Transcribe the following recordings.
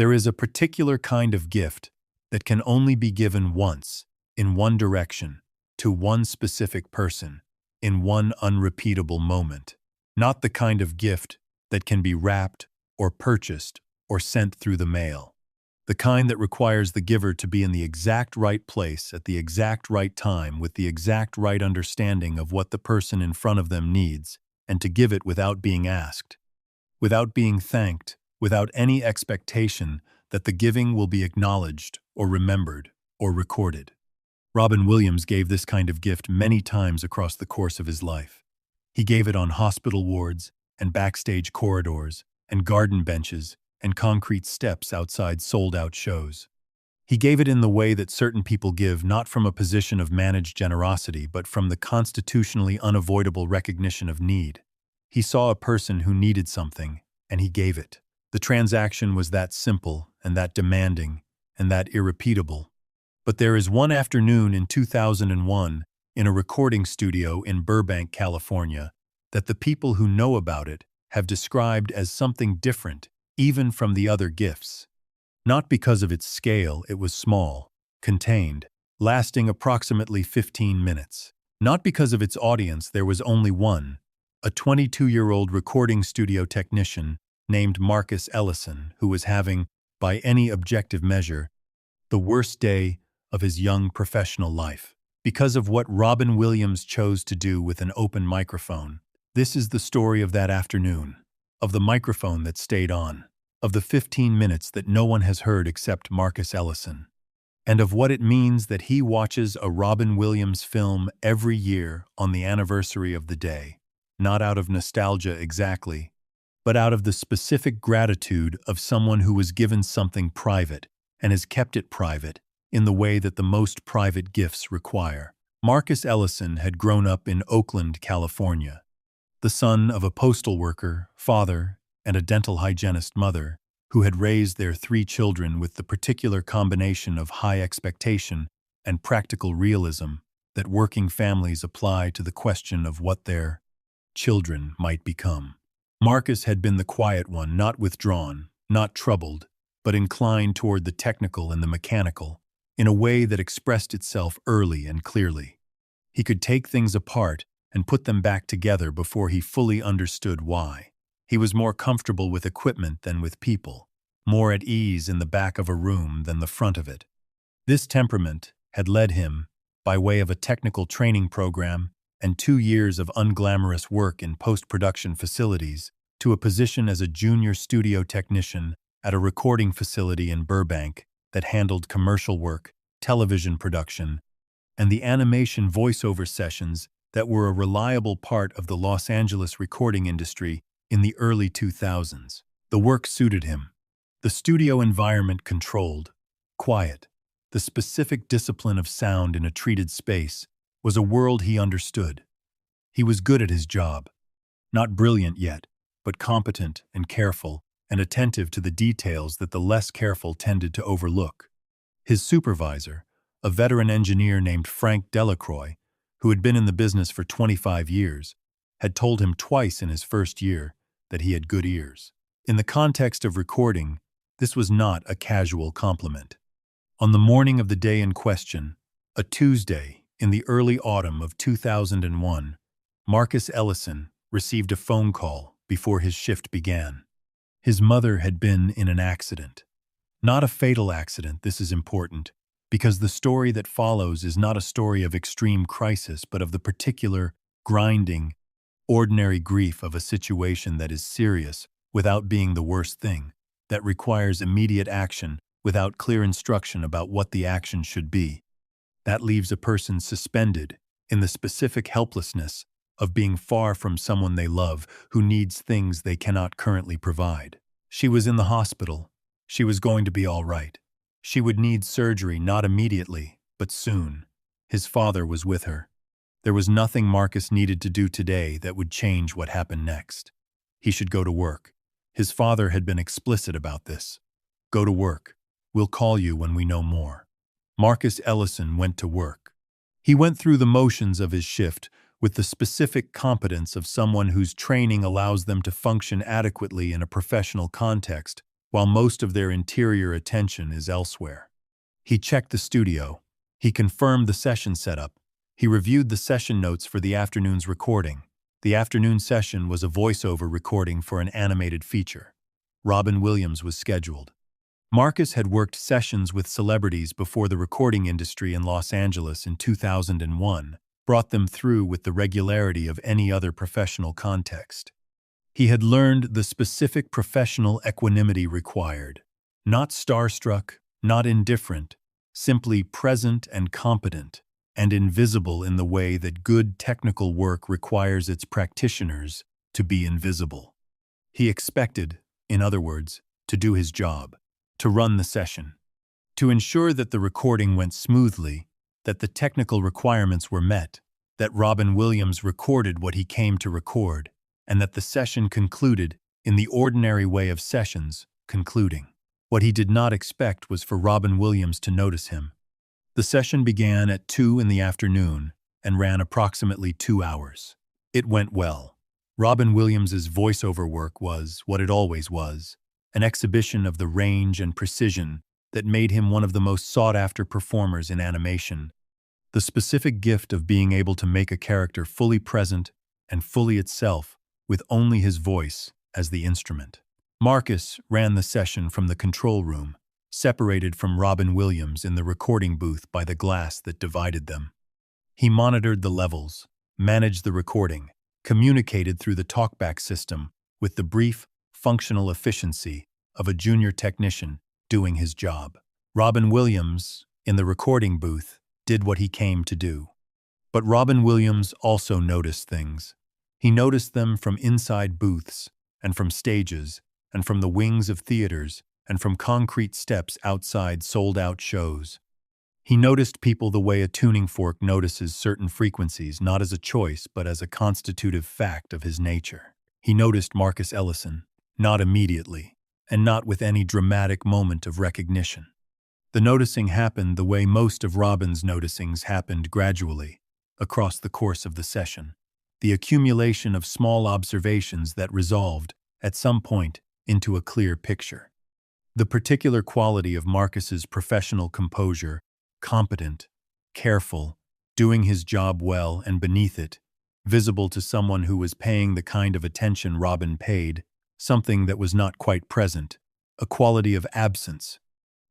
There is a particular kind of gift that can only be given once, in one direction, to one specific person, in one unrepeatable moment. Not the kind of gift that can be wrapped or purchased or sent through the mail. The kind that requires the giver to be in the exact right place at the exact right time with the exact right understanding of what the person in front of them needs, and to give it without being asked, without being thanked, without any expectation that the giving will be acknowledged or remembered or recorded. Robin Williams gave this kind of gift many times across the course of his life. He gave it on hospital wards and backstage corridors and garden benches and concrete steps outside sold-out shows. He gave it in the way that certain people give, not from a position of managed generosity, but from the constitutionally unavoidable recognition of need. He saw a person who needed something, and he gave it. The transaction was that simple and that demanding and that irrepeatable. But there is one afternoon in 2001, in a recording studio in Burbank, California, that the people who know about it have described as something different, even from the other gifts. Not because of its scale, it was small, contained, lasting approximately 15 minutes. Not because of its audience, there was only one, a 22-year-old recording studio technician named Marcus Ellison, who was having, by any objective measure, the worst day of his young professional life. Because of what Robin Williams chose to do with an open microphone. This is the story of that afternoon, of the microphone that stayed on, of the 15 minutes that no one has heard except Marcus Ellison, and of what it means that he watches a Robin Williams film every year on the anniversary of the day, not out of nostalgia exactly, but out of the specific gratitude of someone who was given something private and has kept it private in the way that the most private gifts require. Marcus Ellison had grown up in Oakland, California, the son of a postal worker, father, and a dental hygienist mother, who had raised their 3 children with the particular combination of high expectation and practical realism that working families apply to the question of what their children might become. Marcus had been the quiet one, not withdrawn, not troubled, but inclined toward the technical and the mechanical, in a way that expressed itself early and clearly. He could take things apart and put them back together before he fully understood why. He was more comfortable with equipment than with people, more at ease in the back of a room than the front of it. This temperament had led him, by way of a technical training program and 2 years of unglamorous work in post-production facilities, to a position as a junior studio technician at a recording facility in Burbank that handled commercial work, television production, and the animation voiceover sessions that were a reliable part of the Los Angeles recording industry in the early 2000s. The work suited him. The studio environment controlled, quiet. The specific discipline of sound in a treated space was a world he understood. He was good at his job. Not brilliant yet, but competent and careful and attentive to the details that the less careful tended to overlook. His supervisor, a veteran engineer named Frank Delacroix, who had been in the business for 25 years, had told him twice in his first year that he had good ears. In the context of recording, this was not a casual compliment. On the morning of the day in question, a Tuesday in the early autumn of 2001, Marcus Ellison received a phone call before his shift began. His mother had been in an accident. Not a fatal accident, this is important, because the story that follows is not a story of extreme crisis, but of the particular, grinding, ordinary grief of a situation that is serious without being the worst thing, that requires immediate action without clear instruction about what the action should be. That leaves a person suspended in the specific helplessness of being far from someone they love who needs things they cannot currently provide. She was in the hospital. She was going to be all right. She would need surgery not immediately, but soon. His father was with her. There was nothing Marcus needed to do today that would change what happened next. He should go to work. His father had been explicit about this. Go to work. We'll call you when we know more. Marcus Ellison went to work. He went through the motions of his shift with the specific competence of someone whose training allows them to function adequately in a professional context while most of their interior attention is elsewhere. He checked the studio. He confirmed the session setup. He reviewed the session notes for the afternoon's recording. The afternoon session was a voiceover recording for an animated feature. Robin Williams was scheduled. Marcus had worked sessions with celebrities before the recording industry in Los Angeles in 2001 brought them through with the regularity of any other professional context. He had learned the specific professional equanimity required. Not starstruck, not indifferent, simply present and competent, and invisible in the way that good technical work requires its practitioners to be invisible. He expected, in other words, to do his job, to run the session, to ensure that the recording went smoothly, that the technical requirements were met, that Robin Williams recorded what he came to record, and that the session concluded in the ordinary way of sessions concluding. What he did not expect was for Robin Williams to notice him. The session began at 2 in the afternoon and ran approximately 2 hours. It went well. Robin Williams's voiceover work was, what it always was, an exhibition of the range and precision that made him one of the most sought-after performers in animation. The specific gift of being able to make a character fully present and fully itself with only his voice as the instrument. Marcus ran the session from the control room, separated from Robin Williams in the recording booth by the glass that divided them. He monitored the levels, managed the recording, communicated through the talkback system with the brief, functional efficiency of a junior technician doing his job. Robin Williams, in the recording booth, did what he came to do. But Robin Williams also noticed things. He noticed them from inside booths, and from stages, and from the wings of theaters, and from concrete steps outside sold-out shows. He noticed people the way a tuning fork notices certain frequencies, not as a choice, but as a constitutive fact of his nature. He noticed Marcus Ellison, not immediately, and not with any dramatic moment of recognition. The noticing happened the way most of Robin's noticings happened gradually, across the course of the session. The accumulation of small observations that resolved, at some point, into a clear picture. The particular quality of Marcus's professional composure, competent, careful, doing his job well, and beneath it, visible to someone who was paying the kind of attention Robin paid, something that was not quite present, a quality of absence,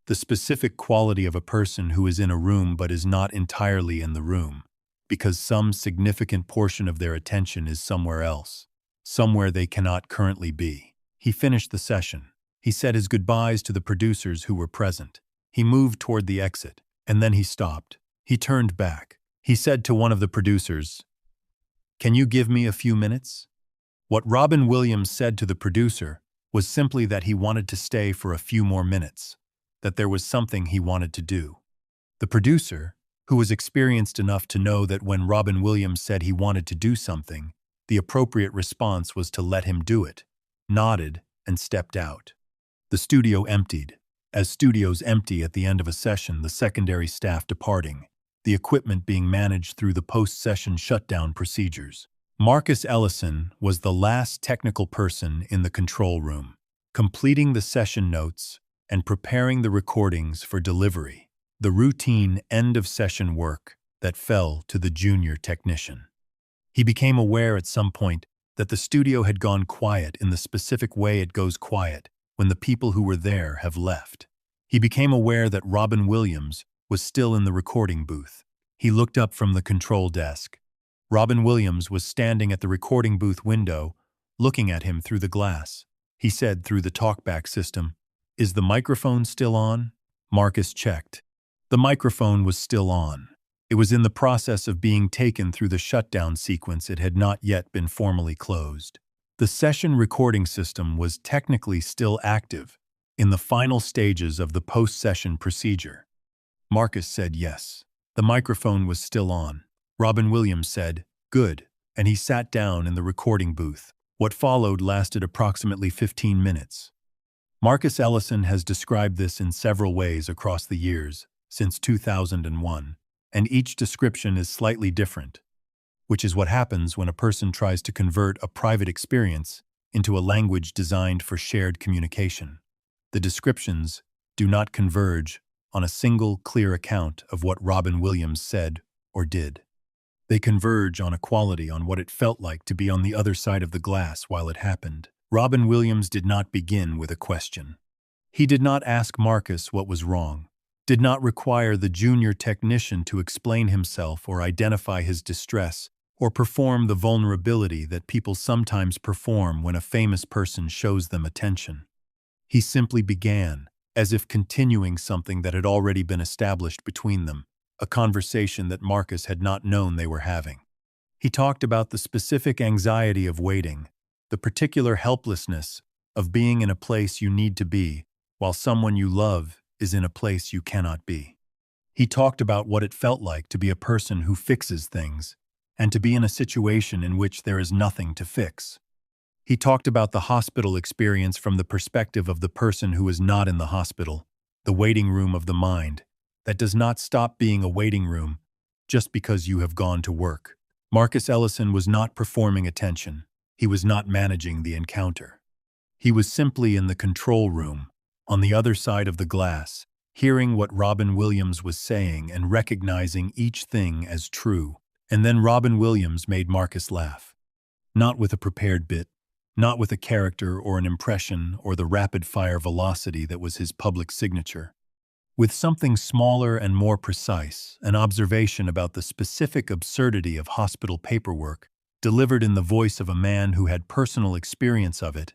the specific quality of a person who is in a room but is not entirely in the room, because some significant portion of their attention is somewhere else, somewhere they cannot currently be. He finished the session. He said his goodbyes to the producers who were present. He moved toward the exit, and then he stopped. He turned back. He said to one of the producers, "Can you give me a few minutes?" What Robin Williams said to the producer was simply that he wanted to stay for a few more minutes, that there was something he wanted to do. The producer, who was experienced enough to know that when Robin Williams said he wanted to do something, the appropriate response was to let him do it, nodded, and stepped out. The studio emptied. As studios empty at the end of a session, the secondary staff departing, the equipment being managed through the post-session shutdown procedures. Marcus Ellison was the last technical person in the control room, completing the session notes and preparing the recordings for delivery, the routine end-of-session work that fell to the junior technician. He became aware at some point that the studio had gone quiet in the specific way it goes quiet when the people who were there have left. He became aware that Robin Williams was still in the recording booth. He looked up from the control desk. Robin Williams was standing at the recording booth window, looking at him through the glass. He said through the talkback system, "Is the microphone still on?" Marcus checked. The microphone was still on. It was in the process of being taken through the shutdown sequence. It had not yet been formally closed. The session recording system was technically still active, in the final stages of the post-session procedure. Marcus said yes. The microphone was still on. Robin Williams said, "Good," and he sat down in the recording booth. What followed lasted approximately 15 minutes. Marcus Ellison has described this in several ways across the years, since 2001, and each description is slightly different, which is what happens when a person tries to convert a private experience into a language designed for shared communication. The descriptions do not converge on a single clear account of what Robin Williams said or did. They converge on equality, on what it felt like to be on the other side of the glass while it happened. Robin Williams did not begin with a question. He did not ask Marcus what was wrong, did not require the junior technician to explain himself or identify his distress, or perform the vulnerability that people sometimes perform when a famous person shows them attention. He simply began, as if continuing something that had already been established between them, a conversation that Marcus had not known they were having. He talked about the specific anxiety of waiting, the particular helplessness of being in a place you need to be, while someone you love is in a place you cannot be. He talked about what it felt like to be a person who fixes things, and to be in a situation in which there is nothing to fix. He talked about the hospital experience from the perspective of the person who is not in the hospital, the waiting room of the mind, that does not stop being a waiting room just because you have gone to work. Marcus Ellison was not performing attention. He was not managing the encounter. He was simply in the control room, on the other side of the glass, hearing what Robin Williams was saying and recognizing each thing as true. And then Robin Williams made Marcus laugh. Not with a prepared bit, not with a character or an impression or the rapid-fire velocity that was his public signature. With something smaller and more precise, an observation about the specific absurdity of hospital paperwork, delivered in the voice of a man who had personal experience of it,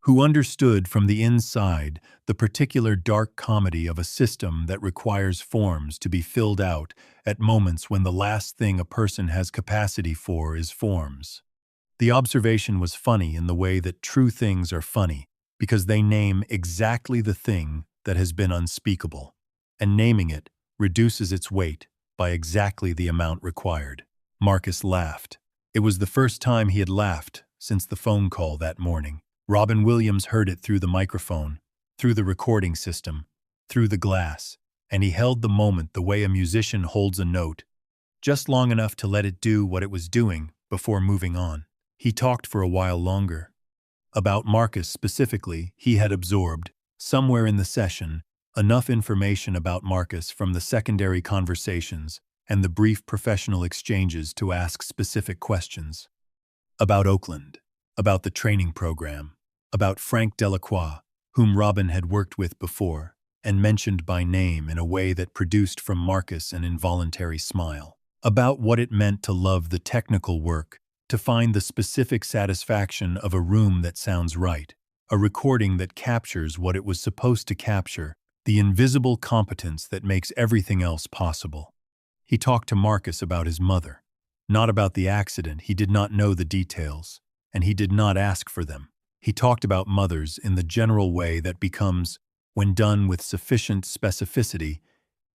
who understood from the inside the particular dark comedy of a system that requires forms to be filled out at moments when the last thing a person has capacity for is forms. The observation was funny in the way that true things are funny, because they name exactly the thing that has been unspeakable, and naming it reduces its weight by exactly the amount required. Marcus laughed. It was the first time he had laughed since the phone call that morning. Robin Williams heard it through the microphone, through the recording system, through the glass, and he held the moment the way a musician holds a note, just long enough to let it do what it was doing before moving on. He talked for a while longer. About Marcus specifically, he had absorbed, somewhere in the session, enough information about Marcus from the secondary conversations and the brief professional exchanges to ask specific questions. About Oakland, about the training program, about Frank Delacroix, whom Robin had worked with before, and mentioned by name in a way that produced from Marcus an involuntary smile. About what it meant to love the technical work, to find the specific satisfaction of a room that sounds right, a recording that captures what it was supposed to capture, the invisible competence that makes everything else possible. He talked to Marcus about his mother, not about the accident. He did not know the details, and he did not ask for them. He talked about mothers in the general way that becomes, when done with sufficient specificity,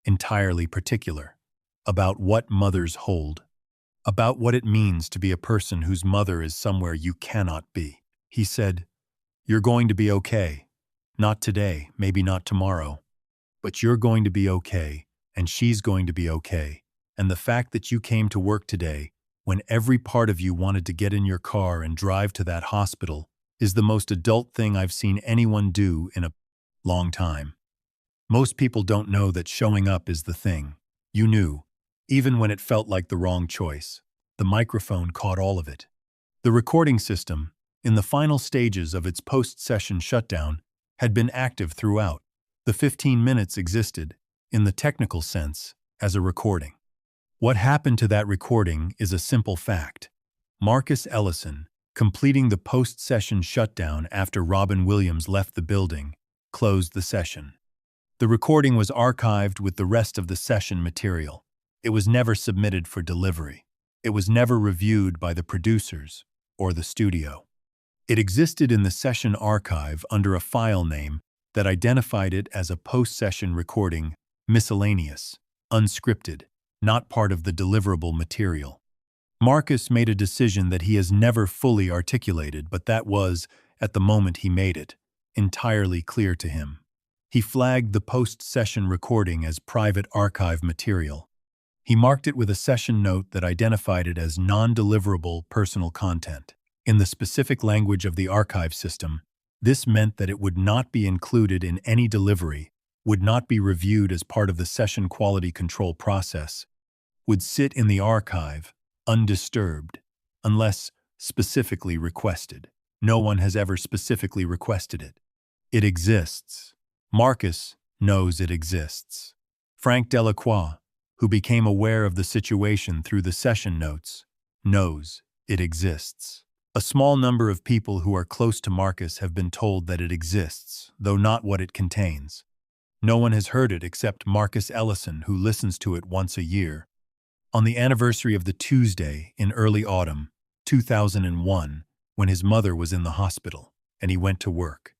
entirely particular, about what mothers hold, about what it means to be a person whose mother is somewhere you cannot be. He said, "You're going to be okay. Not today, maybe not tomorrow, but you're going to be okay, and she's going to be okay. And the fact that you came to work today, when every part of you wanted to get in your car and drive to that hospital, is the most adult thing I've seen anyone do in a long time. Most people don't know that showing up is the thing. You knew, even when it felt like the wrong choice." The microphone caught all of it. The recording system, in the final stages of its post-session shutdown, had been active throughout. The 15 minutes existed, in the technical sense, as a recording. What happened to that recording is a simple fact. Marcus Ellison, completing the post-session shutdown after Robin Williams left the building, closed the session. The recording was archived with the rest of the session material. It was never submitted for delivery. It was never reviewed by the producers or the studio. It existed in the session archive under a file name that identified it as a post-session recording, miscellaneous, unscripted, not part of the deliverable material. Marcus made a decision that he has never fully articulated, but that was, at the moment he made it, entirely clear to him. He flagged the post-session recording as private archive material. He marked it with a session note that identified it as non-deliverable personal content. In the specific language of the archive system, This meant that it would not be included in any delivery, would not be reviewed as part of the session quality control process, would sit in the archive, undisturbed, unless specifically requested. No one has ever specifically requested it. It exists. Marcus knows it exists. Frank Delacroix, who became aware of the situation through the session notes, knows it exists. A small number of people who are close to Marcus have been told that it exists, though not what it contains. No one has heard it except Marcus Ellison, who listens to it once a year. On the anniversary of the Tuesday in early autumn, 2001, when his mother was in the hospital, and he went to work,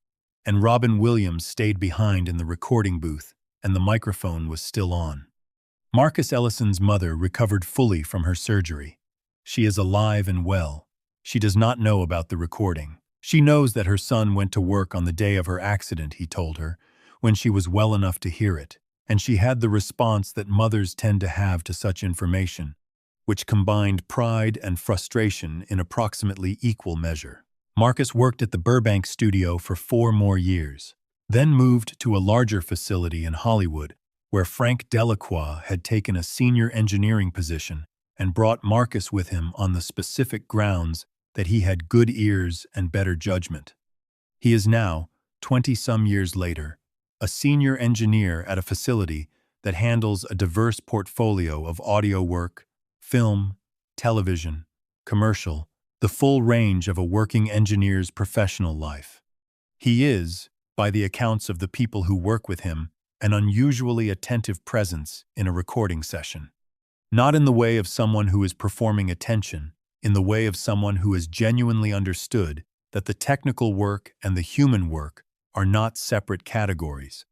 and Robin Williams stayed behind in the recording booth, and the microphone was still on. Marcus Ellison's mother recovered fully from her surgery. She is alive and well. She does not know about the recording. She knows that her son went to work on the day of her accident, he told her, when she was well enough to hear it, and she had the response that mothers tend to have to such information, which combined pride and frustration in approximately equal measure. Marcus worked at the Burbank studio for 4 more years, then moved to a larger facility in Hollywood, where Frank Delacroix had taken a senior engineering position and brought Marcus with him on the specific grounds that he had good ears and better judgment. He is now, 20-some years later, a senior engineer at a facility that handles a diverse portfolio of audio work, film, television, commercial, the full range of a working engineer's professional life. He is, by the accounts of the people who work with him, an unusually attentive presence in a recording session. Not in the way of someone who is performing attention, in the way of someone who has genuinely understood that the technical work and the human work are not separate categories,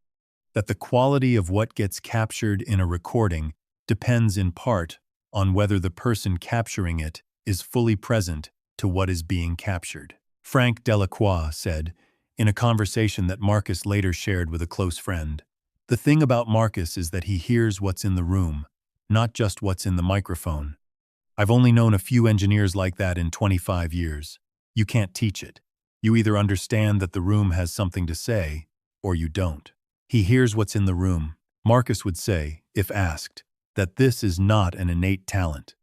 that the quality of what gets captured in a recording depends in part on whether the person capturing it is fully present to what is being captured. Frank Delacroix said, in a conversation that Marcus later shared with a close friend, "The thing about Marcus is that he hears what's in the room, not just what's in the microphone. I've only known a few engineers like that in 25 years. You can't teach it. You either understand that the room has something to say, or you don't. He hears what's in the room." Marcus would say, if asked, that this is not an innate talent,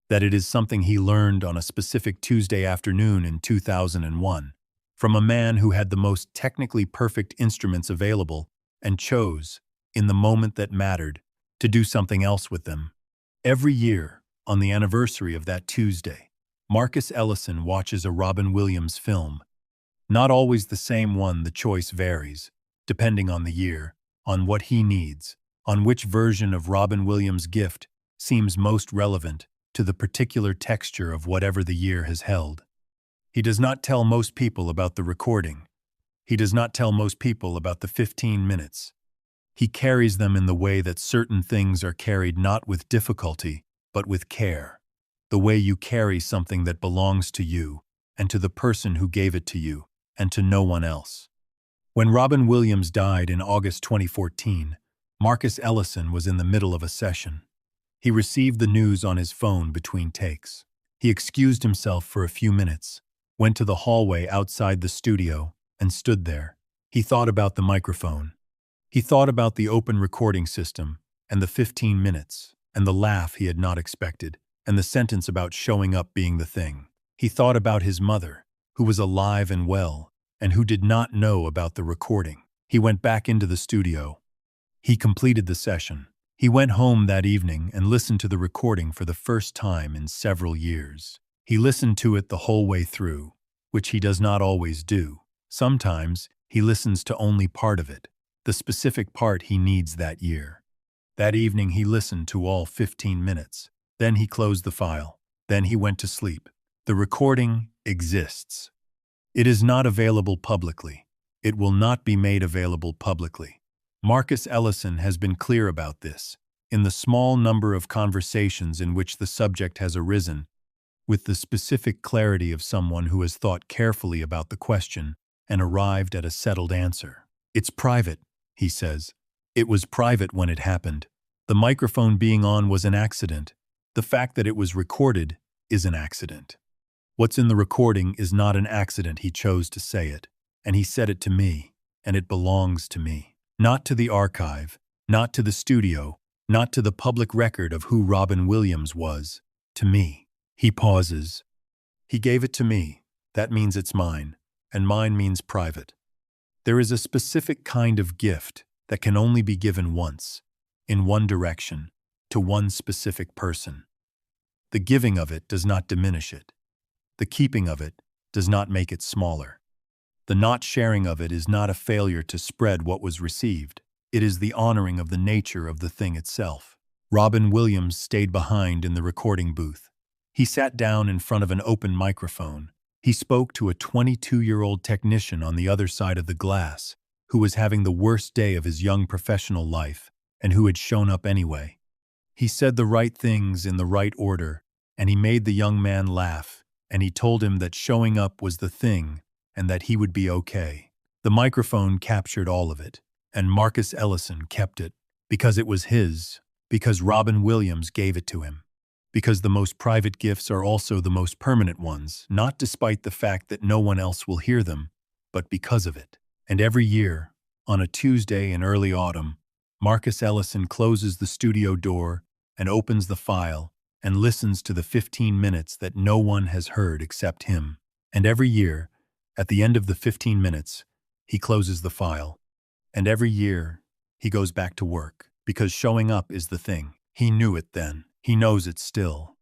that it is something he learned on a specific Tuesday afternoon in 2001, from a man who had the most technically perfect instruments available and chose, in the moment that mattered, to do something else with them. Every year, on the anniversary of that Tuesday, Marcus Ellison watches a Robin Williams film. Not always the same one, the choice varies, depending on the year, on what he needs, on which version of Robin Williams' gift seems most relevant to the particular texture of whatever the year has held. He does not tell most people about the recording. He does not tell most people about the 15 minutes. He carries them in the way that certain things are carried, not with difficulty, but with care. The way you carry something that belongs to you, and to the person who gave it to you, and to no one else. When Robin Williams died in August 2014, Marcus Ellison was in the middle of a session. He received the news on his phone between takes. He excused himself for a few minutes, went to the hallway outside the studio, and stood there. He thought about the microphone. He thought about the open recording system, and the 15 minutes, and the laugh he had not expected, and the sentence about showing up being the thing. He thought about his mother, who was alive and well, and who did not know about the recording. He went back into the studio. He completed the session. He went home that evening and listened to the recording for the first time in several years. He listened to it the whole way through, which he does not always do. Sometimes he listens to only part of it, the specific part he needs that year. That evening he listened to all 15 minutes. Then he closed the file. Then he went to sleep. The recording exists. It is not available publicly. It will not be made available publicly. Marcus Ellison has been clear about this, in the small number of conversations in which the subject has arisen, with the specific clarity of someone who has thought carefully about the question and arrived at a settled answer. "It's private," he says. "It was private when it happened. The microphone being on was an accident. The fact that it was recorded is an accident. What's in the recording is not an accident," he chose to say it. and he said it to me, and it belongs to me. Not to the archive, not to the studio, not to the public record of who Robin Williams was. To me. He pauses. He gave it to me. That means it's mine, and mine means private. There is a specific kind of gift that can only be given once, in one direction, to one specific person. The giving of it does not diminish it. The keeping of it does not make it smaller. The not sharing of it is not a failure to spread what was received. It is the honoring of the nature of the thing itself. Robin Williams stayed behind in the recording booth. He sat down in front of an open microphone. He spoke to a 22-year-old technician on the other side of the glass, who was having the worst day of his young professional life, and who had shown up anyway. He said the right things in the right order, and he made the young man laugh, and he told him that showing up was the thing, and that he would be okay. The microphone captured all of it, and Marcus Ellison kept it, because it was his, because Robin Williams gave it to him. Because the most private gifts are also the most permanent ones, not despite the fact that no one else will hear them, but because of it. And every year, on a Tuesday in early autumn, Marcus Ellison closes the studio door and opens the file and listens to the 15 minutes that no one has heard except him. And every year, at the end of the 15 minutes, he closes the file. And every year, he goes back to work, because showing up is the thing. He knew it then. He knows it still.